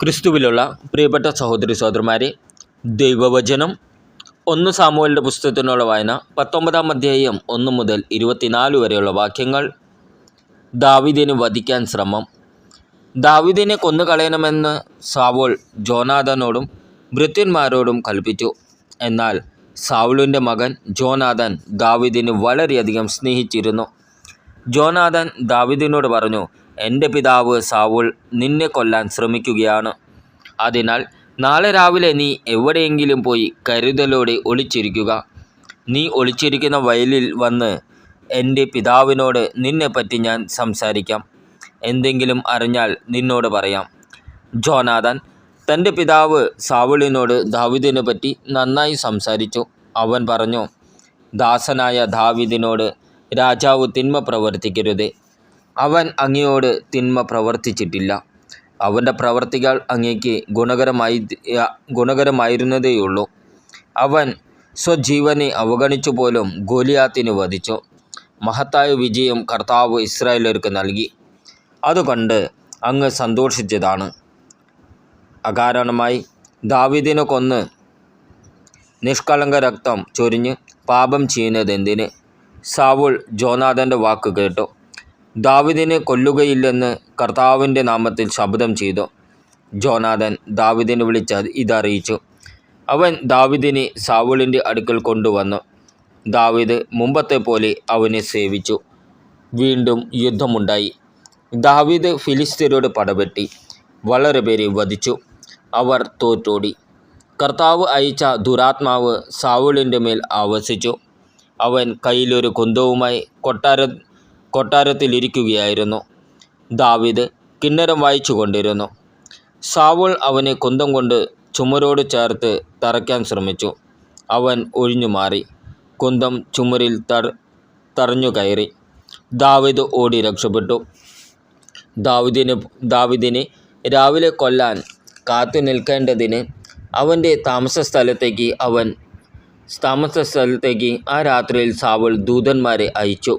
ക്രിസ്തുവിലുള്ള പ്രിയപ്പെട്ട സഹോദരി സഹോദരന്മാരെ, ദൈവവചനം 1 സാമുവേലിൻ്റെ പുസ്തകത്തിനുള്ള വായന 19-ാം അധ്യായം 1 മുതൽ 24 വരെയുള്ള വാക്യങ്ങൾ. ദാവീദിനെ വധിക്കാൻ ശ്രമം. ദാവീദിനെ കൊന്നുകളയണമെന്ന് സാവൂൾ ജോനാഥാനോടും ഭൃത്യന്മാരോടും കൽപ്പിച്ചു. എന്നാൽ സാവൂളിൻ്റെ മകൻ ജോനാഥാൻ ദാവീദിനെ വളരെയധികം സ്നേഹിച്ചിരുന്നു. ജോനാഥാൻ ദാവീദിനോട് പറഞ്ഞു, എൻ്റെ പിതാവ് സാവൂൾ നിന്നെ കൊല്ലാൻ ശ്രമിക്കുകയാണ്. അതിനാൽ നാളെ രാവിലെ നീ എവിടെയെങ്കിലും പോയി കരുതലോടെ ഒളിച്ചിരിക്കുക. നീ ഒളിച്ചിരിക്കുന്ന വയലിൽ വന്ന് എൻ്റെ പിതാവിനോട് നിന്നെപ്പറ്റി ഞാൻ സംസാരിക്കാം. എന്തെങ്കിലും അറിഞ്ഞാൽ നിന്നോട് പറയാം. ജോനാഥാൻ തൻ്റെ പിതാവ് സാവൂളിനോട് ദാവീദിനെ പറ്റി നന്നായി സംസാരിച്ചു. അവൻ പറഞ്ഞു, ദാസനായ ദാവീദിനോട് രാജാവ് തിന്മ പ്രവർത്തിക്കരുത്. അവൻ അങ്ങയോട് തിന്മ പ്രവർത്തിച്ചിട്ടില്ല. അവൻ്റെ പ്രവർത്തികൾ അങ്ങയ്ക്ക് ഗുണകരമായിരുന്നതേയുള്ളൂ. അവൻ സ്വജീവനെ അവഗണിച്ചു പോലും ഗോലിയാത്തിനെ വധിച്ചു. മഹത്തായ വിജയം കർത്താവ് ഇസ്രായേലർക്ക് നൽകി. അതുകൊണ്ട് അങ്ങ് സന്തോഷിച്ചതാണ്. അകാരണമായി ദാവീദിനെ കൊന്ന് നിഷ്കളങ്ക രക്തം ചൊരിഞ്ഞ് പാപം ചെയ്യുന്നതെന്തിന്? സാവൂൾ ജോനാഥാൻ്റെ വാക്ക് കേട്ടു. ദാവീദിനെ കൊല്ലുകയില്ലെന്ന് കർത്താവിൻ്റെ നാമത്തിൽ ശപഥം ചെയ്തു. ജോനാഥാൻ ദാവീദിനെ വിളിച്ച് ഇതറിയിച്ചു. അവൻ ദാവീദിനെ സാവൂളിൻ്റെ അടുക്കൽ കൊണ്ടുവന്നു. ദാവീദ് മുമ്പത്തെ പോലെ അവനെ സേവിച്ചു. വീണ്ടും യുദ്ധമുണ്ടായി. ദാവീദ് ഫിലിസ്ത്യരോട് പടവെട്ടി വളരെ പേരെ വധിച്ചു. അവർ തോറ്റോടി. കർത്താവ് അയച്ച ദുരാത്മാവ് സാവൂളിൻ്റെ മേൽ ആവസിച്ചു. അവൻ കയ്യിലൊരു കുന്തവുമായി കൊട്ടാരത്തിലിരിക്കുകയായിരുന്നു. ദാവീദ് കിന്നരം വായിച്ചു കൊണ്ടിരുന്നു. സാവൂൾ അവനെ കുന്തം കൊണ്ട് ചുമരോട് ചേർത്ത് തറയ്ക്കാൻ ശ്രമിച്ചു. അവൻ ഒഴിഞ്ഞു മാറി. കുന്തം ചുമരിൽ തറഞ്ഞു കയറി. ദാവീദ് ഓടി രക്ഷപ്പെട്ടു. ദാവീദിനെ രാവിലെ കൊല്ലാൻ കാത്തു നിൽക്കേണ്ടതിന് അവൻ്റെ താമസസ്ഥലത്തേക്ക് ആ രാത്രിയിൽ സാവൂൾ ദൂതന്മാരെ അയച്ചു.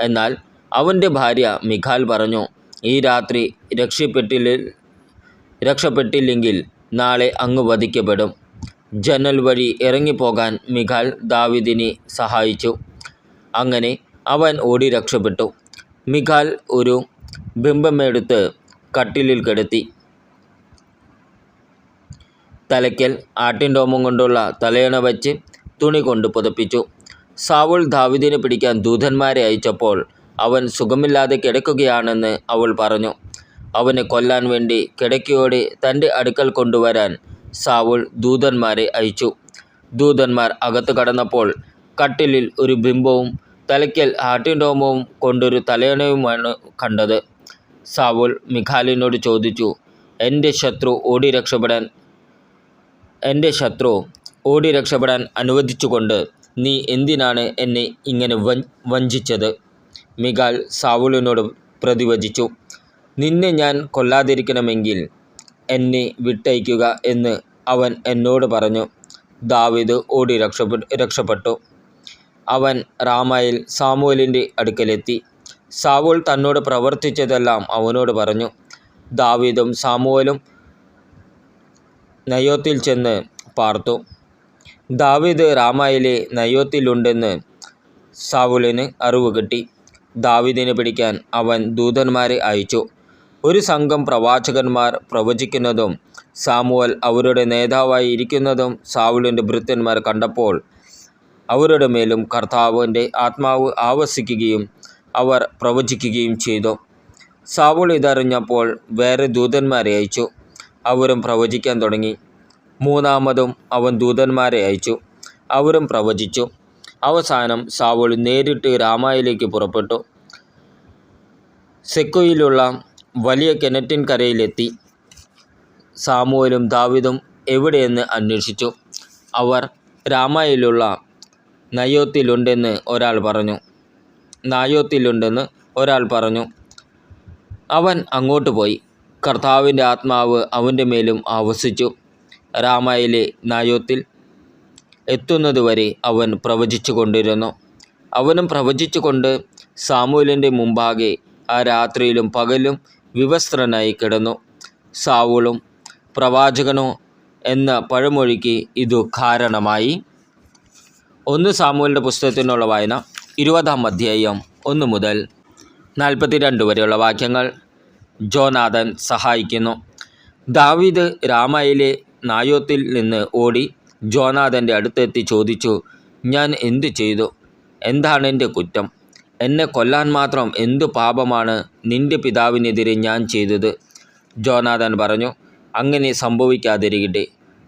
എന്നാൽ അവൻ്റെ ഭാര്യ മിഖാൽ പറഞ്ഞു, ഈ രാത്രി രക്ഷപ്പെട്ടില്ലെങ്കിൽ നാളെ അങ്ങ് വധിക്കപ്പെടും. ജനൽ വഴി ഇറങ്ങിപ്പോകാൻ മിഖാൽ ദാവീദിനെ സഹായിച്ചു. അങ്ങനെ അവൻ ഓടി രക്ഷപ്പെട്ടു. മിഖാൽ ഒരു ബിംബമെടുത്ത് കട്ടിലിൽ കിടത്തി. തലയ്ക്കൽ ആട്ടിൻരോമം കൊണ്ടുള്ള തലയണ വച്ച് തുണി കൊണ്ട് പുതപ്പിച്ചു. സാവൂൾ ദാവീദിനെ പിടിക്കാൻ ദൂതന്മാരെ അയച്ചപ്പോൾ അവൻ സുഖമില്ലാതെ കിടക്കുകയാണെന്ന് അവൾ പറഞ്ഞു. അവനെ കൊല്ലാൻ വേണ്ടി കിടക്കയോടെ തൻ്റെ അടുക്കൽ കൊണ്ടുവരാൻ സാവൂൾ ദൂതന്മാരെ അയച്ചു. ദൂതന്മാർ അകത്ത് കടന്നപ്പോൾ കട്ടിലിൽ ഒരു ബിംബവും തലയ്ക്കൽ ആട്ടിൻരോമവും കൊണ്ടൊരു തലയണയുമാണ് കണ്ടത്. സാവൂൾ മിഖാലിനോട് ചോദിച്ചു, എൻ്റെ ശത്രു ഓടി രക്ഷപ്പെടാൻ അനുവദിച്ചുകൊണ്ട് നീ എന്തിനാണ് എന്നെ ഇങ്ങനെ വഞ്ചിച്ചത്? മിഖാൽ സാവൂളിനോട് പ്രതിവചിച്ചു, നിന്നെ ഞാൻ കൊല്ലാതിരിക്കണമെങ്കിൽ എന്നെ വിട്ടയക്കുക എന്ന് അവൻ എന്നോട് പറഞ്ഞു. ദാവീദ് ഓടി രക്ഷപ്പെട്ടു. അവൻ റാമയിൽ സാമുവേലിൻ്റെ അടുക്കലെത്തി. സാവൂൾ തന്നോട് പ്രവർത്തിച്ചതെല്ലാം അവനോട് പറഞ്ഞു. ദാവീദും സാമുവേലും നയോത്തിൽ ചെന്ന് പാർത്തു. ദാവീദ് റാമയിലെ നയോത്തിലുണ്ടെന്ന് സാവൂളിന് അറിവ് കിട്ടി. ദാവീദിനെ പിടിക്കാൻ അവൻ ദൂതന്മാരെ അയച്ചു. ഒരു സംഘം പ്രവാചകന്മാർ പ്രവചിക്കുന്നതും സാമുവേൽ അവരുടെ നേതാവായി ഇരിക്കുന്നതും സാവൂളിൻ്റെ ഭൃത്യന്മാർ കണ്ടപ്പോൾ അവരുടെ മേലും കർത്താവിൻ്റെ ആത്മാവ് ആവസിക്കുകയും അവർ പ്രവചിക്കുകയും ചെയ്തു. സാവൂൾ ഇതറിഞ്ഞപ്പോൾ വേറെ ദൂതന്മാരെ അയച്ചു. അവരും പ്രവചിക്കാൻ തുടങ്ങി. മൂന്നാമതും അവൻ ദൂതന്മാരെ അയച്ചു. അവരും പ്രവചിച്ചു. അവസാനം സാവൂൾ നേരിട്ട് രാമയിലേക്ക് പുറപ്പെട്ടു. സെക്കോയിലുള്ള വലിയ കിണറ്റിൻകരയിലെത്തി. സാമുവേലും ദാവീദും എവിടെയെന്ന് അന്വേഷിച്ചു. അവർ രാമയിലുള്ള നയോത്തിലുണ്ടെന്ന് ഒരാൾ പറഞ്ഞു. അവൻ അങ്ങോട്ട് പോയി. കർത്താവിൻ്റെ ആത്മാവ് അവൻ്റെ മേലും ആവസിച്ചു. റാമയിലെ നായോത്തിൽ എത്തുന്നതുവരെ അവൻ പ്രവചിച്ചു കൊണ്ടിരുന്നു. അവനും പ്രവചിച്ചുകൊണ്ട് സാമുവേലിൻ്റെ മുമ്പാകെ ആ രാത്രിയിലും പകലും വിവസ്ത്രനായി കിടന്നു. സാവൂളും പ്രവാചകനോ എന്ന പഴമൊഴിക്ക് ഇതു കാരണമായി. 1 സാമുവേലിൻ്റെ പുസ്തകത്തിനുള്ള വായന 20-ാം അധ്യായം 1 മുതൽ 42 വരെയുള്ള വാക്യങ്ങൾ. ജോനാഥൻ സഹായിക്കുന്നു. ദാവീദ് രാമയിലെ നായോത്തിൽ നിന്ന് ഓടി ജോനാഥൻ്റെ അടുത്തെത്തി ചോദിച്ചു, ഞാൻ എന്തു ചെയ്തു? എന്താണ് എൻ്റെ കുറ്റം? എന്നെ കൊല്ലാൻ മാത്രം എന്തു പാപമാണ് നിൻ്റെ പിതാവിനെതിരെ ഞാൻ ചെയ്തത്? ജോനാഥൻ പറഞ്ഞു, അങ്ങനെ സംഭവിക്കാതിരിക്കട്ടെ.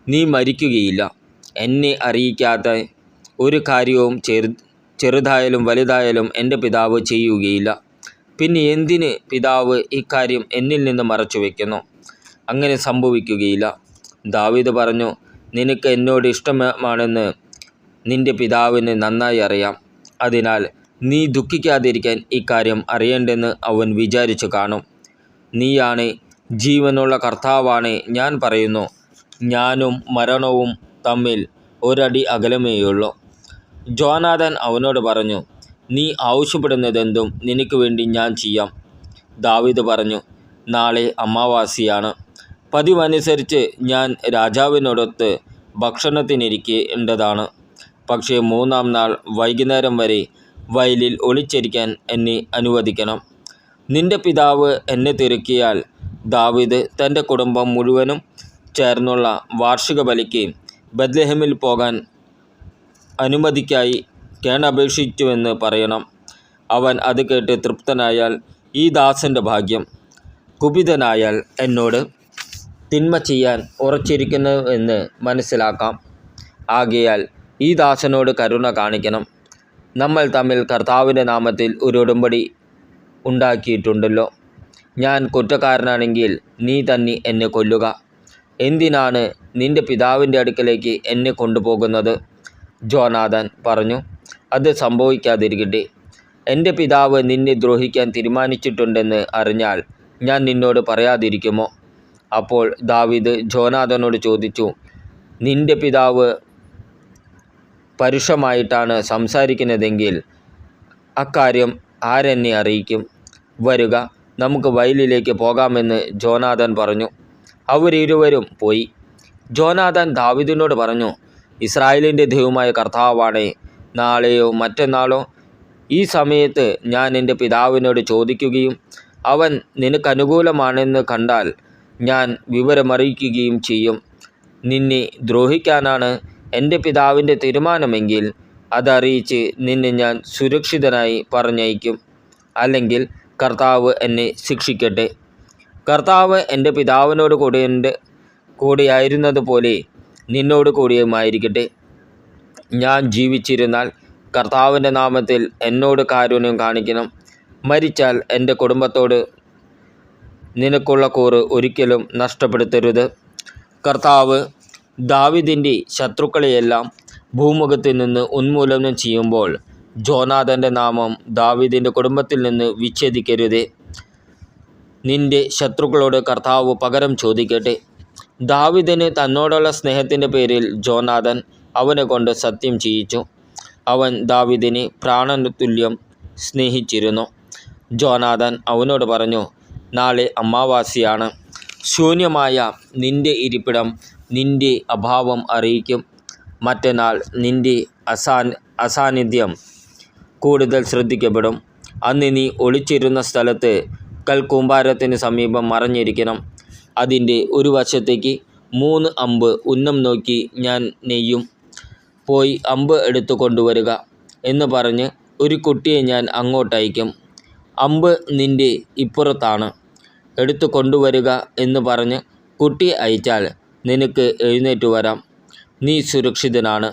നീ മരിക്കുകയില്ല. എന്നെ അറിയിക്കാത്ത ഒരു കാര്യവും ചെറുതായാലും വലുതായാലും എൻ്റെ പിതാവ് ചെയ്യുകയില്ല. പിന്നെ എന്തിന് പിതാവ് ഇക്കാര്യം എന്നിൽ നിന്ന് മറച്ചു വയ്ക്കുന്നു? അങ്ങനെ സംഭവിക്കുകയില്ല. ദാവീദ് പറഞ്ഞു, നിനക്ക് എന്നോട് ഇഷ്ടമാണെന്ന് നിൻ്റെ പിതാവിന് നന്നായി അറിയാം. അതിനാൽ നീ ദുഃഖിക്കാതിരിക്കാൻ ഇക്കാര്യം അറിയേണ്ടെന്ന് അവൻ വിചാരിച്ചു കാണും. നീയാണ് ജീവനുള്ള കർത്താവാണ് ഞാൻ പറയുന്നു. ഞാനും മരണവും തമ്മിൽ ഒരടി അകലമേയുള്ളൂ. ജോനാഥൻ അവനോട് പറഞ്ഞു, നീ ആവശ്യപ്പെടുന്നതെന്തും നിനക്ക് വേണ്ടി ഞാൻ ചെയ്യാം. ദാവീദ് പറഞ്ഞു, നാളെ അമാവാസിയാണ്. പതിവനുസരിച്ച് ഞാൻ രാജാവിനോടൊത്ത് ഭക്ഷണത്തിനിരിക്കേണ്ടതാണ്. പക്ഷേ 3-ാം നാൾ വൈകുന്നേരം വരെ വയലിൽ ഒളിച്ചിരിക്കാൻ എന്നെ അനുവദിക്കണം. നിൻ്റെ പിതാവ് എന്നെ തിരക്കിയാൽ ദാവീദ് തൻ്റെ കുടുംബം മുഴുവനും ചേർന്നുള്ള വാർഷിക ബലിക്ക് ബത്ലഹേമിൽ പോകാൻ അനുമതിക്കായി കേണപേക്ഷിച്ചുവെന്ന് പറയണം. അവൻ അത് കേട്ട് തൃപ്തനായാൽ ഈ ദാസൻ്റെ ഭാഗ്യം, കുപിതനായാൽ എന്നോട് തിന്മ ചെയ്യാൻ ഉറച്ചിരിക്കുന്നുവെന്ന് മനസ്സിലാക്കാം. ആകയാൽ ഈ ദാസനോട് കരുണ കാണിക്കണം. നമ്മൾ തമ്മിൽ കർത്താവിൻ്റെ നാമത്തിൽ ഒരു ഉടമ്പടി ഉണ്ടാക്കിയിട്ടുണ്ടല്ലോ. ഞാൻ കുറ്റക്കാരനാണെങ്കിൽ നീ തന്നെ എന്നെ കൊല്ലുക. എന്തിനാണ് നിൻ്റെ പിതാവിൻ്റെ അടുക്കലേക്ക് എന്നെ കൊണ്ടുപോകുന്നത്? ജോനാഥൻ പറഞ്ഞു, അത് സംഭവിക്കാതിരിക്കട്ടെ. എൻ്റെ പിതാവ് നിന്നെ ദ്രോഹിക്കാൻ തീരുമാനിച്ചിട്ടുണ്ടെന്ന് അറിഞ്ഞാൽ ഞാൻ നിന്നോട് പറയാതിരിക്കുമോ? അപ്പോൾ ദാവീദ് ജോനാഥനോട് ചോദിച്ചു, നിൻ്റെ പിതാവ് പരുഷമായിട്ടാണ് സംസാരിക്കുന്നതെങ്കിൽ അക്കാര്യം ആരെന്നെ അറിയിക്കും? വരുക, നമുക്ക് വയലിലേക്ക് പോകാമെന്ന് ജോനാഥൻ പറഞ്ഞു. അവരിരുവരും പോയി. ജോനാഥൻ ദാവീദിനോട് പറഞ്ഞു, ഇസ്രായേലിൻ്റെ ദൈവമായ കർത്താവാണേ, നാളെയോ മറ്റന്നാളോ ഈ സമയത്ത് ഞാൻ എൻ്റെ പിതാവിനോട് ചോദിക്കുകയും അവൻ നിനക്കനുകൂലമാണെന്ന് കണ്ടാൽ ഞാൻ വിവരമറിയിക്കുകയും ചെയ്യും. നിന്നെ ദ്രോഹിക്കാനാണ് എൻ്റെ പിതാവിൻ്റെ തീരുമാനമെങ്കിൽ അതറിയിച്ച് നിന്നെ ഞാൻ സുരക്ഷിതനായി പറഞ്ഞയക്കും. അല്ലെങ്കിൽ കർത്താവ് എന്നെ ശിക്ഷിക്കട്ടെ. കർത്താവ് എൻ്റെ പിതാവിനോട് കൂടെയായിരുന്നതുപോലെ നിന്നോട് കൂടിയുമായിരിക്കട്ടെ. ഞാൻ ജീവിച്ചിരുന്നാൽ കർത്താവിൻ്റെ നാമത്തിൽ എന്നോട് കാരുണ്യം കാണിക്കണം. മരിച്ചാൽ എൻ്റെ കുടുംബത്തോട് നിനക്കുള്ള കൂറ് ഒരിക്കലും നഷ്ടപ്പെടുത്തരുത്. കർത്താവ് ദാവീദിൻ്റെ ശത്രുക്കളെയെല്ലാം ഭൂമുഖത്തിൽ നിന്ന് ഉന്മൂലനം ചെയ്യുമ്പോൾ ജോനാഥൻ്റെ നാമം ദാവീദിൻ്റെ കുടുംബത്തിൽ നിന്ന് വിച്ഛേദിക്കരുതേ. നിൻ്റെ ശത്രുക്കളോട് കർത്താവ് പകരം ചോദിക്കട്ടെ. ദാവീദിന് തന്നോടുള്ള സ്നേഹത്തിൻ്റെ പേരിൽ ജോനാഥൻ അവനെ കൊണ്ട് സത്യം ചെയ്യിച്ചു. അവൻ ദാവീദിനെ പ്രാണതുല്യം സ്നേഹിച്ചിരുന്നു. ജോനാഥൻ അവനോട് പറഞ്ഞു, നാളെ അമാവാസിയാണ്. ശൂന്യമായ നിൻ്റെ ഇരിപ്പിടം നിൻ്റെ അഭാവം അറിയിക്കും. മറ്റന്നാൾ നിൻ്റെ അസാന്നിധ്യം കൂടുതൽ ശ്രദ്ധിക്കപ്പെടും. അന്ന് നീ ഒളിച്ചിരുന്ന സ്ഥലത്ത് കൽക്കൂമ്പാരത്തിന് സമീപം മറഞ്ഞിരിക്കണം. അതിൻ്റെ ഒരു വശത്തേക്ക് 3 അമ്പ് ഉന്നം നോക്കി ഞാൻ നെയ്യും. പോയി അമ്പ് എടുത്തു കൊണ്ടുവരിക എന്ന് പറഞ്ഞ് ഒരു കുട്ടിയെ ഞാൻ അങ്ങോട്ടയക്കും. അമ്പ് നിൻ്റെ ഇപ്പുറത്താണ്, എടുത്തു കൊണ്ടുവരിക എന്ന് പറഞ്ഞ് കുട്ടിയെ അയച്ചാൽ നിനക്ക് എഴുന്നേറ്റ് വരാം. നീ സുരക്ഷിതനാണ്.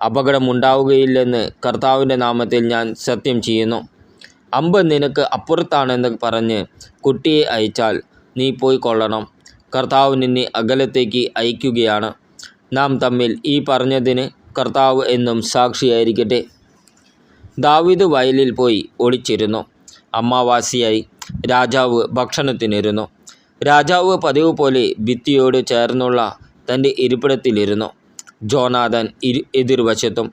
അപകടമുണ്ടാവുകയില്ലെന്ന് കർത്താവിൻ്റെ നാമത്തിൽ ഞാൻ സത്യം ചെയ്യുന്നു. അമ്പ് നിനക്ക് അപ്പുറത്താണെന്ന് പറഞ്ഞ് കുട്ടിയെ അയച്ചാൽ നീ പോയി കൊള്ളണം. കർത്താവ് നിന്നെ അകലത്തേക്ക് അയക്കുകയാണ്. നാം തമ്മിൽ ഈ പറഞ്ഞതിന് കർത്താവ് എന്നും സാക്ഷിയായിരിക്കട്ടെ. ദാവീദ് വയലിൽ പോയി ഒളിച്ചിരുന്നു. അമാവാസിയായി. രാജാവ് ഭക്ഷണത്തിനിരുന്നു. രാജാവ് പതിവ് പോലെ ഭിത്തിയോട് ചേർന്നുള്ള തൻ്റെ ഇരിപ്പിടത്തിലിരുന്നു. ജോനാഥൻ എതിർവശത്തും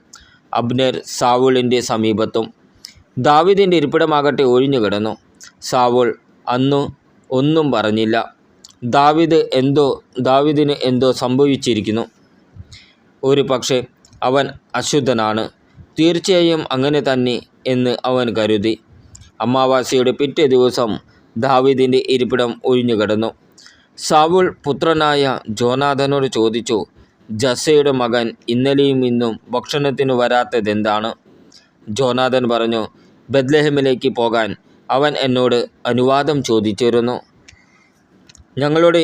അബ്നേർ സാവൂളിൻ്റെ സമീപത്തും. ദാവീദിൻ്റെ ഇരിപ്പിടമാകട്ടെ ഒഴിഞ്ഞു കിടന്നു. സാവൂൾ അന്നു ഒന്നും പറഞ്ഞില്ല. ദാവീദിന് എന്തോ സംഭവിച്ചിരിക്കുന്നു. ഒരു പക്ഷേ അവൻ അശുദ്ധനാണ്. തീർച്ചയായും അങ്ങനെ തന്നെ എന്ന് അവൻ കരുതി. അമാവാസിയുടെ പിറ്റേ ദിവസം ദാവീദിൻ്റെ ഇരിപ്പിടം ഒഴിഞ്ഞുകിടന്നു. സൗൽ പുത്രനായ ജോനാഥനോട് ചോദിച്ചു, ജസ്സയുടെ മകൻ ഇന്നലെയും ഇന്നും ഭക്ഷണത്തിന് വരാത്തതെന്താണ്? ജോനാഥൻ പറഞ്ഞു, ബെത്ലഹേമിലേക്ക് പോകാൻ അവൻ എന്നോട് അനുവാദം ചോദിച്ചിരുന്നു. ഞങ്ങളുടെ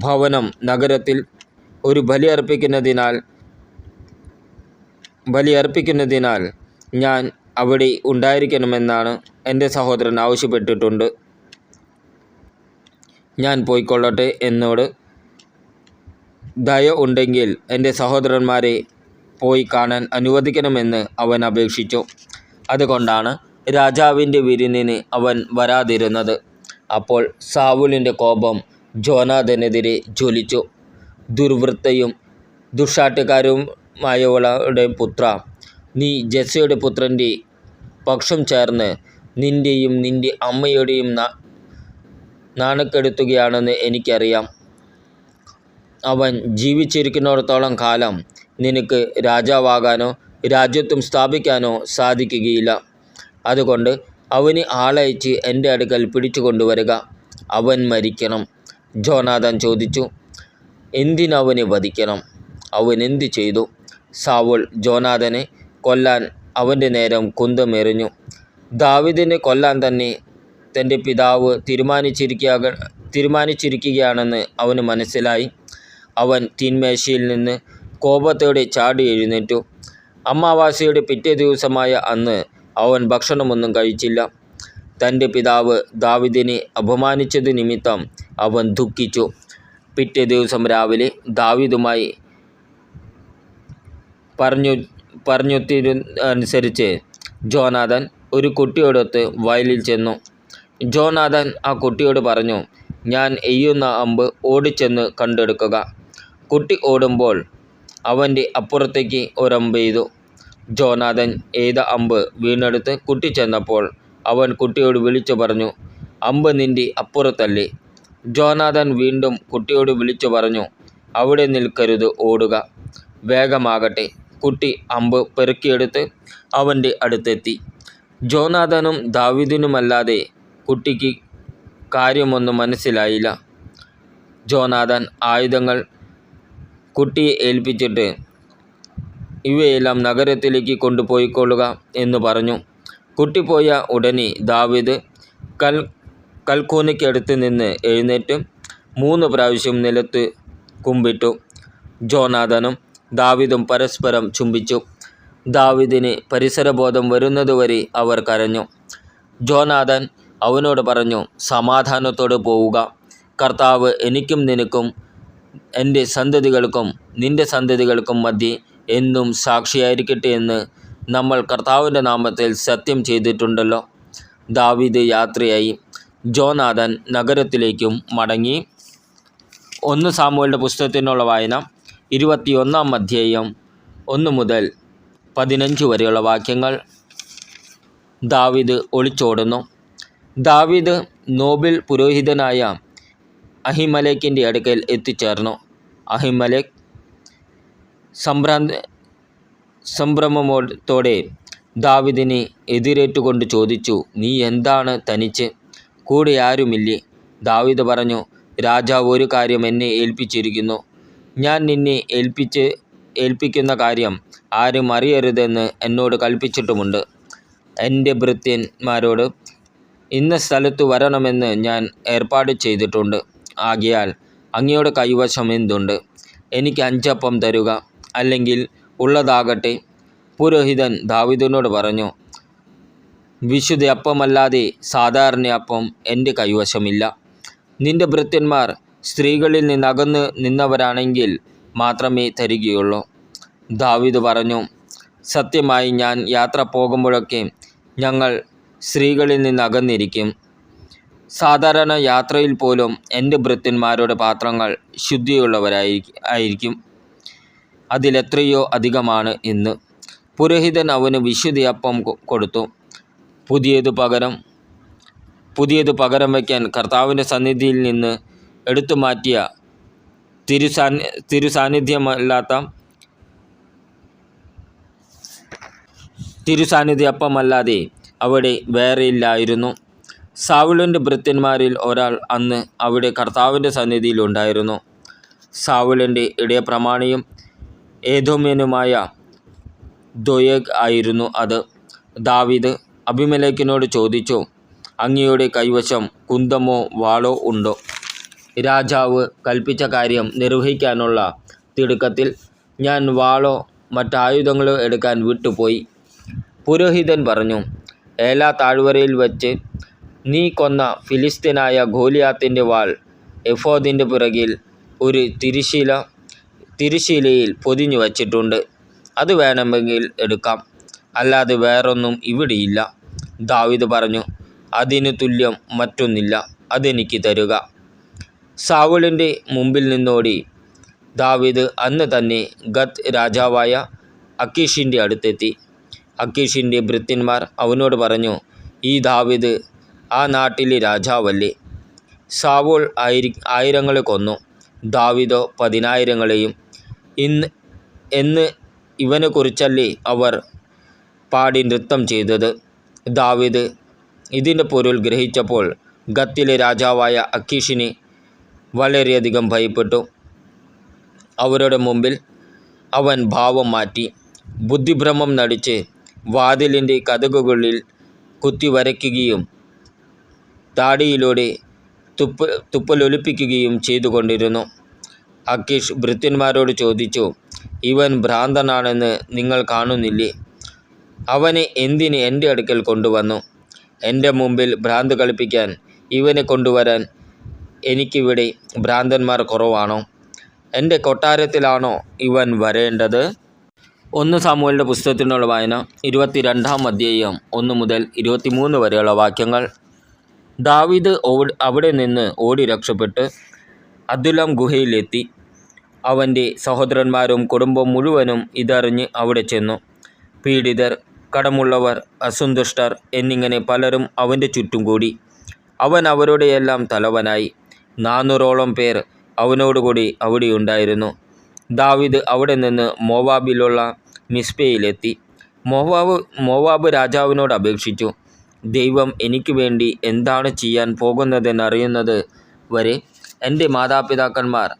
ഭവനം നഗരത്തിൽ ഒരു ബലിയർപ്പിക്കുന്നതിനാൽ ഞാൻ അവിടെ ഉണ്ടായിരിക്കണമെന്നാണ് എൻ്റെ സഹോദരൻ ആവശ്യപ്പെട്ടിട്ടുണ്ട്. ഞാൻ പോയിക്കൊള്ളട്ടെ. എന്നോട് ദയ ഉണ്ടെങ്കിൽ എൻ്റെ സഹോദരന്മാരെ പോയി കാണാൻ അനുവദിക്കണമെന്ന് അവൻ അപേക്ഷിച്ചു. അതുകൊണ്ടാണ് രാജാവിൻ്റെ വിരുന്നിന് അവൻ വരാതിരുന്നത്. അപ്പോൾ സൗലിൻ്റെ കോപം ജോനാഥനെതിരെ ജ്വലിച്ചു. ദുർവൃത്തയും ദുഷ്ടാട്ടുകാരുമായവളുടെ പുത്ര, നീ ജസ്സയുടെ പുത്രൻ്റെ പക്ഷം ചേർന്ന് നിൻ്റെയും നിൻ്റെ അമ്മയുടെയും നാണക്കെടുത്തുകയാണെന്ന് എനിക്കറിയാം. അവൻ ജീവിച്ചിരിക്കുന്നിടത്തോളം കാലം നിനക്ക് രാജാവാകാനോ രാജ്യത്വം സ്ഥാപിക്കാനോ സാധിക്കുകയില്ല. അതുകൊണ്ട് അവന് ആളയച്ച് എൻ്റെ അടുക്കൽ പിടിച്ചുകൊണ്ടുവരിക. അവൻ മരിക്കണം. ജോനാഥൻ ചോദിച്ചു, എന്തിനവനെ വധിക്കണം? അവൻ എന്തു ചെയ്തു? സൗൽ ജോനാഥനെ കൊല്ലാൻ അവൻ്റെ നേരം കുന്തമെറിഞ്ഞു. ദാവീദിനെ കൊല്ലാൻ തന്നെ തൻ്റെ പിതാവ് തീരുമാനിച്ചിരിക്കുകയാണെന്ന് അവന് മനസ്സിലായി. അവൻ തീന്മേശയിൽ നിന്ന് കോപത്തോടെ ചാടി എഴുന്നേറ്റു. അമാവാസിയുടെ പിറ്റേ ദിവസമായ അന്ന് അവൻ ഭക്ഷണമൊന്നും കഴിച്ചില്ല. തൻ്റെ പിതാവ് ദാവീദിനെ അപമാനിച്ചത് നിമിത്തം അവൻ ദുഃഖിച്ചു. പിറ്റേ ദിവസം രാവിലെ ദാവീദുമായി പറഞ്ഞൊത്തനുസരിച്ച് ജോനാഥൻ ഒരു കുട്ടിയോടൊത്ത് വയലിൽ ചെന്നു. ജോനാഥൻ ആ കുട്ടിയോട് പറഞ്ഞു, ഞാൻ എയ്യുന്ന അമ്പ് ഓടിച്ചെന്ന് കണ്ടെടുക്കുക. കുട്ടി ഓടുമ്പോൾ അവൻ്റെ അപ്പുറത്തേക്ക് ഒരമ്പെയ്തു. ജോനാഥൻ എയ്ത അമ്പ് വീണെടുത്ത് കുട്ടി ചെന്നപ്പോൾ അവൻ കുട്ടിയോട് വിളിച്ചു പറഞ്ഞു, അമ്പ് നിൻ്റെ അപ്പുറത്തല്ലേ? ജോനാഥൻ വീണ്ടും കുട്ടിയോട് വിളിച്ചു പറഞ്ഞു, അവിടെ നിൽക്കരുത്, ഓടുക, വേഗമാകട്ടെ. കുട്ടി അമ്പ് പെറുക്കിയെടുത്ത് അവൻ്റെ അടുത്തെത്തി. ജോനാഥനും ദാവീദിനുമല്ലാതെ കുട്ടിക്ക് കാര്യമൊന്നും മനസ്സിലായില്ല. ജോനാഥൻ ആയുധങ്ങൾ കുട്ടിയെ ഏൽപ്പിച്ചിട്ട് ഇവയെല്ലാം നഗരത്തിലേക്ക് കൊണ്ടുപോയിക്കൊള്ളുക എന്ന് പറഞ്ഞു. കുട്ടി പോയ ഉടനെ ദാവീദ് കൽക്കൂനയ്ക്കടുത്ത് നിന്ന് എഴുന്നേറ്റ് 3 പ്രാവശ്യം നിലത്ത് കുമ്പിട്ടു. ജോനാഥനും ദാവീദും പരസ്പരം ചുംബിച്ചു. ദാവീദിന് പരിസരബോധം വരുന്നതുവരെ അവർ കരഞ്ഞു. ജോനാഥൻ അവനോട് പറഞ്ഞു, സമാധാനത്തോടെ പോവുക. കർത്താവ് എനിക്കും നിനക്കും എൻ്റെ സന്തതികൾക്കും നിൻ്റെ സന്തതികൾക്കും മധ്യേ എന്നും സാക്ഷിയായിരിക്കട്ടെ എന്ന് നമ്മൾ കർത്താവിൻ്റെ നാമത്തിൽ സത്യം ചെയ്തിട്ടുണ്ടല്ലോ. ദാവീദ് യാത്രയായി. ജോനാഥൻ നഗരത്തിലേക്കും മടങ്ങി. 1 സാമുവേലിൻ്റെ പുസ്തകത്തിനുള്ള വായന 21-ാം അധ്യായം 1 മുതൽ 15 വരെയുള്ള വാക്യങ്ങൾ. ദാവീദ് ഒളിച്ചോടുന്നു. ദാവീദ് നോബിൽ പുരോഹിതനായ അഹിമേലെക്കിൻ്റെ അടുക്കൽ എത്തിച്ചേർന്നു. അഹിമേലെക്ക് സംഭ്രമത്തോടെ ദാവീദിനെ എതിരേറ്റുകൊണ്ട് ചോദിച്ചു, നീ എന്താണ് തനിച്ച്? കൂടെ ആരുമില്ലേ? ദാവീദ് പറഞ്ഞു, രാജാവ് ഒരു കാര്യം എന്നെ ഏൽപ്പിച്ചിരിക്കുന്നു. ഞാൻ നിന്നെ ഏൽപ്പിക്കുന്ന കാര്യം ആരും അറിയരുതെന്ന് എന്നോട് കൽപ്പിച്ചിട്ടുമുണ്ട്. എൻ്റെ ഭൃത്യന്മാരോട് ഇന്ന സ്ഥലത്ത് വരണമെന്ന് ഞാൻ ഏർപ്പാട് ചെയ്തിട്ടുണ്ട്. ആകയാൽ അങ്ങയുടെ കൈവശം എന്തുണ്ട്? എനിക്ക് 5 അപ്പം തരുക, അല്ലെങ്കിൽ ഉള്ളതാകട്ടെ. പുരോഹിതൻ ദാവീദിനോട് പറഞ്ഞു, വിശുദ്ധ അപ്പമല്ലാതെ സാധാരണ അപ്പം എൻ്റെ കൈവശമില്ല. നിൻ്റെ ഭൃത്യന്മാർ സ്ത്രീകളിൽ നിന്ന് അകന്ന് നിന്നവരാണെങ്കിൽ മാത്രമേ തരികയുള്ളൂ. ദാവീദ് പറഞ്ഞു, സത്യമായി ഞാൻ യാത്ര പോകുമ്പോഴൊക്കെ ഞങ്ങൾ സ്ത്രീകളിൽ നിന്ന് അകന്നിരിക്കും. സാധാരണ യാത്രയിൽ പോലും എൻ്റെ ഭൃത്യന്മാരുടെ പാത്രങ്ങൾ ശുദ്ധിയുള്ളവരായിരിക്കും. അതിലെത്രയോ അധികമാണ് ഇന്ന്. പുരോഹിതൻ അവന് വിശുദ്ധ അപ്പം കൊടുത്തു. പുതിയത് പകരം വയ്ക്കാൻ കർത്താവിൻ്റെ സന്നിധിയിൽ നിന്ന് എടുത്തു മാറ്റിയ തിരുസാന്നിധ്യപ്പമല്ലാതെ അവിടെ വേറെയില്ലായിരുന്നു. സാവുളിൻ്റെ ഭൃത്യന്മാരിൽ ഒരാൾ അന്ന് അവിടെ കർത്താവിൻ്റെ സന്നിധിയിലുണ്ടായിരുന്നു. സാവുളിൻ്റെ ഇടയപ്രമാണിയും ഏദോമ്യനുമായ ദോയേഗ് ആയിരുന്നു അത്. ദാവീദ് അബീമേലെക്കിനോട് ചോദിച്ചു, അങ്ങയുടെ കൈവശം കുന്തമോ വാളോ ഉണ്ടോ? രാജാവ് കൽപ്പിച്ച കാര്യം നിർവഹിക്കാനുള്ള തിടുക്കത്തിൽ ഞാൻ വാളോ മറ്റായുധങ്ങളോ എടുക്കാൻ വിട്ടുപോയി. പുരോഹിതൻ പറഞ്ഞു, ഏലാ താഴ്വരയിൽ വച്ച് നീ കൊന്ന ഫിലിസ്ത്യനായ ഗോലിയാത്തിൻ്റെ വാൾ എഫോദിൻ്റെ പുറകിൽ ഒരു തിരശ്ശീലയിൽ പൊതിഞ്ഞു വച്ചിട്ടുണ്ട്. അത് വേണമെങ്കിൽ എടുക്കാം, അല്ലാതെ വേറൊന്നും ഇവിടെയില്ല. ദാവീദ് പറഞ്ഞു, അതിനു തുല്യം മറ്റൊന്നില്ല, അതെനിക്ക് തരുക. സാവുളിൻ്റെ മുമ്പിൽ നിന്നോടി ദാവീദ് അന്ന് തന്നെ ഗത്ത് രാജാവായ അക്കീഷിൻ്റെ അടുത്തെത്തി. അക്കീഷിൻ്റെ ഭൃത്യന്മാർ അവനോട് പറഞ്ഞു, ഈ ദാവീദ് ആ നാട്ടിലെ രാജാവല്ലേ? സാവൂൾ ആയിരങ്ങളെ കൊന്നു, ദാവീദോ 10,000-ങ്ങളെയും. എന്ന് ഇവനെക്കുറിച്ചല്ലേ അവർ പാടി നൃത്തം ചെയ്തത്? ദാവീദ് ഇതിൻ്റെ പൊരുൾ ഗ്രഹിച്ചപ്പോൾ ഗത്തിലെ രാജാവായ അക്കീഷിനെ വളരെയധികം ഭയപ്പെട്ടു. അവരുടെ മുമ്പിൽ അവൻ ഭാവം മാറ്റി ബുദ്ധിഭ്രമം നടിച്ച് വാതിലിൻ്റെ കതകുകളിൽ കുത്തിവരയ്ക്കുകയും താടിയിലൂടെ തുപ്പലൊലിപ്പിക്കുകയും ചെയ്തുകൊണ്ടിരുന്നു. അക്കീഷ് ഭൃത്യന്മാരോട് ചോദിച്ചു, ഇവൻ ഭ്രാന്തനാണെന്ന് നിങ്ങൾ കാണുന്നില്ലേ? അവനെ എന്തിന് എൻ്റെ അടുക്കൽ കൊണ്ടുവന്നു? എൻ്റെ മുമ്പിൽ ഭ്രാന്ത് കളിപ്പിക്കാൻ ഇവനെ കൊണ്ടുവരാൻ എനിക്കിവിടെ ഭ്രാന്തന്മാർ കുറവാണോ? എൻ്റെ കൊട്ടാരത്തിലാണോ ഇവൻ വരേണ്ടത്? 1 സാമുവേലിൻ്റെ പുസ്തകത്തിനുള്ള വായന 22-ാം അധ്യായം 1 മുതൽ 23 വരെയുള്ള വാക്യങ്ങൾ. ദാവീദ് അവിടെ നിന്ന് ഓടി രക്ഷപ്പെട്ട് അദുല്ലാം ഗുഹയിലെത്തി. അവൻ്റെ സഹോദരന്മാരും കുടുംബം മുഴുവനും ഇതറിഞ്ഞ് അവിടെ ചെന്നു. പീഡിതർ, കടമുള്ളവർ, അസന്തുഷ്ടർ എന്നിങ്ങനെ പലരും അവൻ്റെ ചുറ്റും കൂടി. അവൻ അവരുടെയെല്ലാം തലവനായി. 400-ഓളം പേർ അവനോടുകൂടി അവിടെയുണ്ടായിരുന്നു. ദാവീദ് അവിടെ നിന്ന് മോവാബിലുള്ള മിസ്പയിലെത്തി. മോവാബ് രാജാവിനോട് അപേക്ഷിച്ചു, ദൈവം എനിക്ക് വേണ്ടി എന്താണ് ചെയ്യാൻ പോകുന്നതെന്നറിയുന്നത് വരെ എൻ്റെ മാതാപിതാക്കന്മാർ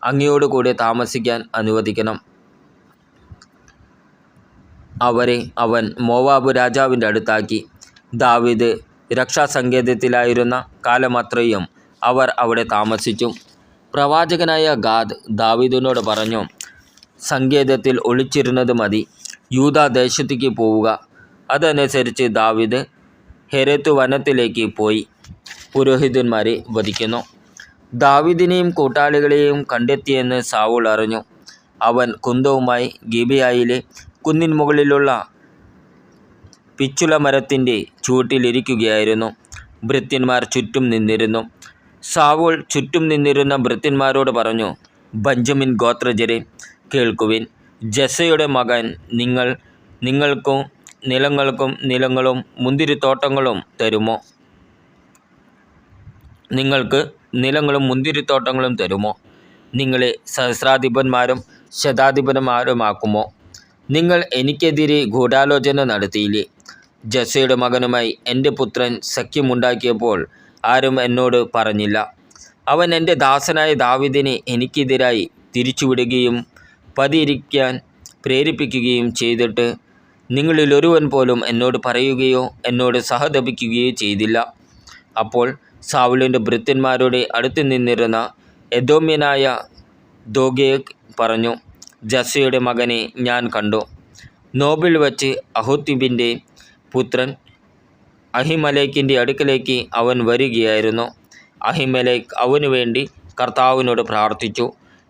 അങ്ങയോട് കൂടെ താമസിക്കാൻ അനുവദിക്കണം. അവരെ അവൻ മോവാബ് രാജാവിൻ്റെ അടുത്താക്കി. ദാവീദ് രക്ഷാസങ്കേതത്തിലായിരുന്ന കാലമത്രയും അവർ അവിടെ താമസിച്ചു. പ്രവാചകനായ ഗാദ് ദാവീദിനോട് പറഞ്ഞു, സങ്കേതത്തിൽ ഒളിച്ചിരുന്നത് മതി, യൂദാദേശത്തേക്ക് പോവുക. അതനുസരിച്ച് ദാവീദ് ഹെരത്ത് വനത്തിലേക്ക് പോയി പുരോഹിതന്മാരെ വധിക്കുന്നു. ദാവീദിനെയും കൂട്ടാളികളെയും കണ്ടെത്തിയെന്ന് സാവൂൾ അറിഞ്ഞു. അവൻ കുന്തവുമായി ഗിബെയയിലെ കുന്നിൻ മുകളിലുള്ള പിച്ചുലമരത്തിൻ്റെ ചുവട്ടിലിരിക്കുകയായിരുന്നു. ഭൃത്യന്മാർ ചുറ്റും നിന്നിരുന്നു. സാവൂൾ ചുറ്റും നിന്നിരുന്ന ഭൃത്യന്മാരോട് പറഞ്ഞു, ബെഞ്ചമിൻ ഗോത്രജരെ കേൾക്കുവിൻ. ജസ്സയുടെ മകൻ നിങ്ങൾക്ക് നിലങ്ങളും മുന്തിരിത്തോട്ടങ്ങളും തരുമോ? നിങ്ങളെ സഹസ്രാധിപന്മാരും ശതാധിപന്മാരുമാക്കുമോ? നിങ്ങൾ എനിക്കെതിരെ ഗൂഢാലോചന നടത്തിയില്ലേ? ജസ്സയുടെ മകനുമായി എൻ്റെ പുത്രൻ സഖ്യമുണ്ടാക്കിയപ്പോൾ ആരും എന്നോട് പറഞ്ഞില്ല. അവൻ എൻ്റെ ദാസനായ ദാവീദിനെ എനിക്കെതിരായി തിരിച്ചുവിടുകയും പതിയിരിക്കാൻ പ്രേരിപ്പിക്കുകയും ചെയ്തിട്ട് നിങ്ങളിലൊരുവൻ പോലും എന്നോട് പറയുകയോ എന്നോട് സഹതപിക്കുകയോ ചെയ്തില്ല. അപ്പോൾ സാവുളിൻ്റെ ഭൃത്യന്മാരുടെ അടുത്ത് നിന്നിരുന്ന എദോമ്യനായ ദോഗേഗ് പറഞ്ഞു, ജസ്സയുടെ മകനെ ഞാൻ കണ്ടു. നോബിൽ വച്ച് അഹൂത്തൂബിൻ്റെ പുത്രൻ അഹിമേലെക്കിൻ്റെ അടുക്കലേക്ക് അവൻ വരികയായിരുന്നു. അഹിമേലെക്ക് അവനു വേണ്ടി കർത്താവിനോട് പ്രാർത്ഥിച്ചു.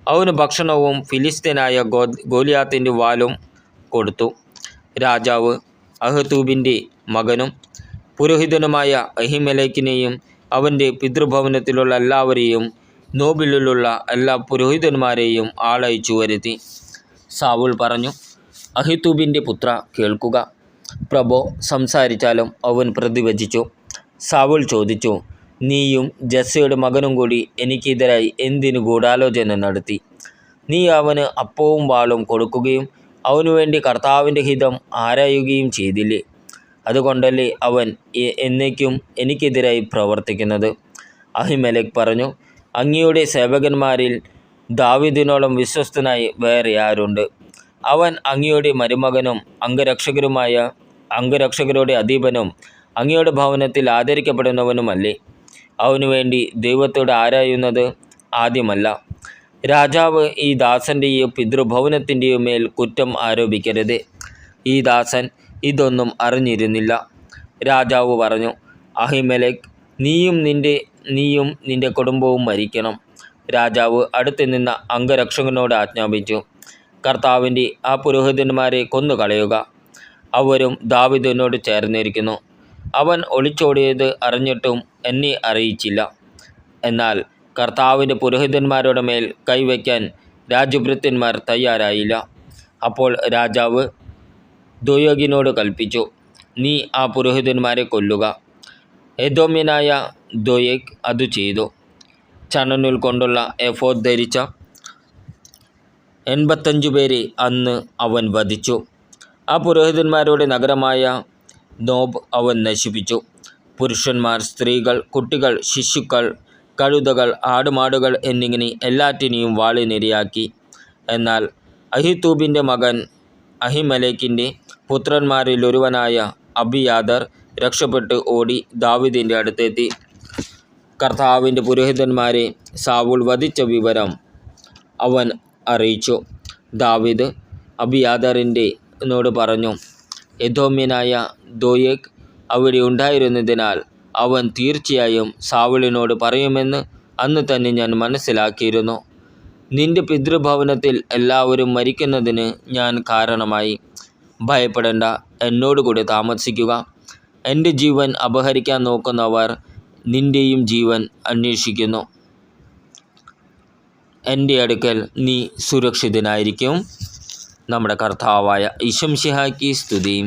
അവന് ഭക്ഷണവും ഫിലിസ്ത്യനായ ഗോലിയാത്തിൻ്റെ വാലും കൊടുത്തു. രാജാവ് അഹൂത്തൂബിൻ്റെ മകനും പുരോഹിതനുമായ അഹിമേലെക്കിനെയും അവൻ്റെ പിതൃഭവനത്തിലുള്ള എല്ലാവരെയും നോബിലുള്ള എല്ലാ പുരോഹിതന്മാരെയും ആളയച്ചു വരുത്തി. സാവൂൾ പറഞ്ഞു, അഹീത്തൂബിൻ്റെ പുത്ര കേൾക്കുക. പ്രഭോ സംസാരിച്ചാലും അവൻ പ്രതിവചിച്ചു. സാവൂൾ ചോദിച്ചു, നീയും ജസ്സയുടെ മകനും കൂടി എനിക്കെതിരായി എന്തിനു ഗൂഢാലോചന നടത്തി? നീ അവന് അപ്പവും വാളും കൊടുക്കുകയും അവനു വേണ്ടി കർത്താവിൻ്റെ ഹിതം ആരായുകയും ചെയ്തില്ലേ? അതുകൊണ്ടല്ലേ അവൻ എന്നേക്കും എനിക്കെതിരായി പ്രവർത്തിക്കുന്നത്? അഹിമേലെക്ക് പറഞ്ഞു, അങ്ങയുടെ സേവകന്മാരിൽ ദാവീദിനോളം വിശ്വസ്തനായി വേറെ ആരുണ്ട്? അവൻ അങ്ങയുടെ മരുമകനും അംഗരക്ഷകരുടെ അധീപനും അങ്ങയുടെ ഭവനത്തിൽ ആദരിക്കപ്പെടുന്നവനുമല്ലേ? അവനു വേണ്ടി ദൈവത്തോട് ആരായുന്നത് ആദ്യമല്ല. രാജാവ് ഈ ദാസൻ്റെയോ പിതൃഭവനത്തിൻ്റെയോ മേൽ കുറ്റം ആരോപിക്കരുത്. ഈ ദാസൻ ഇതൊന്നും അറിഞ്ഞിരുന്നില്ല. രാജാവ് പറഞ്ഞു, അഹിമേലെക്ക്, നീയും നിന്റെ കുടുംബവും മരിക്കണം. രാജാവ് അടുത്ത് നിന്ന അംഗരക്ഷകനോട് ആജ്ഞാപിച്ചു, കർത്താവിൻ്റെ ആ പുരോഹിതന്മാരെ കൊന്നുകളയുക. അവരും ദാവീദിനോട് ചേർന്നിരിക്കുന്നു. അവൻ ഒളിച്ചോടിയത് അറിഞ്ഞിട്ടും എന്നെ അറിയിച്ചില്ല. എന്നാൽ കർത്താവിൻ്റെ പുരോഹിതന്മാരുടെ മേൽ കൈവയ്ക്കാൻ രാജഭൃത്യന്മാർ തയ്യാറായില്ല. അപ്പോൾ രാജാവ് ദോയേഗിനോട് കൽപ്പിച്ചു, നീ ആ പുരോഹിതന്മാരെ കൊല്ലുക. എദോമ്യനായ ദോയേഗ് അത് ചെയ്തു. ചണനൂൽ കൊണ്ടുള്ള എഫോദ് ധരിച്ച 85 പേരെ അന്ന് അവൻ വധിച്ചു. ആ പുരോഹിതന്മാരുടെ നഗരമായ നോബ് അവൻ നശിപ്പിച്ചു. പുരുഷന്മാർ, സ്ത്രീകൾ, കുട്ടികൾ, ശിശുക്കൾ, കഴുതകൾ, ആടുമാടുകൾ എന്നിങ്ങനെ എല്ലാറ്റിനെയും വാളിനിരയാക്കി. എന്നാൽ അഹിത്തൂബിൻ്റെ മകൻ അഹിമേലെക്കിൻ്റെ പുത്രന്മാരിലൊരുവനായ അബിയാതർ രക്ഷപ്പെട്ട് ഓടി ദാവീദിൻ്റെ അടുത്തെത്തി. കർത്താവിൻ്റെ പുരോഹിതന്മാരെ സാവൂൾ വധിച്ച വിവരം അവൻ അറിയിച്ചു. ദാവീദ് അബിയാതറിനോട് പറഞ്ഞു, എദോമ്യനായ ദോയേഗ് അവിടെ ഉണ്ടായിരുന്നതിനാൽ അവൻ തീർച്ചയായും സാവൂളിനോട് പറയുമെന്ന് അന്ന് തന്നെ ഞാൻ മനസ്സിലാക്കിയിരുന്നു. നിന്റെ പിതൃഭവനത്തിൽ എല്ലാവരും മരിക്കുന്നതിന് ഞാൻ കാരണമായി. ഭയപ്പെടേണ്ട, എന്നോടുകൂടി താമസിക്കുക. എൻ്റെ ജീവൻ അപഹരിക്കാൻ നോക്കുന്നവർ നിൻ്റെയും ജീവൻ അന്വേഷിക്കുന്നു. എൻ്റെ അടുക്കൽ നീ സുരക്ഷിതനായിരിക്കും. നമ്മുടെ കർത്താവായ ഈശോ മിശിഹായ്ക്ക് സ്തുതി.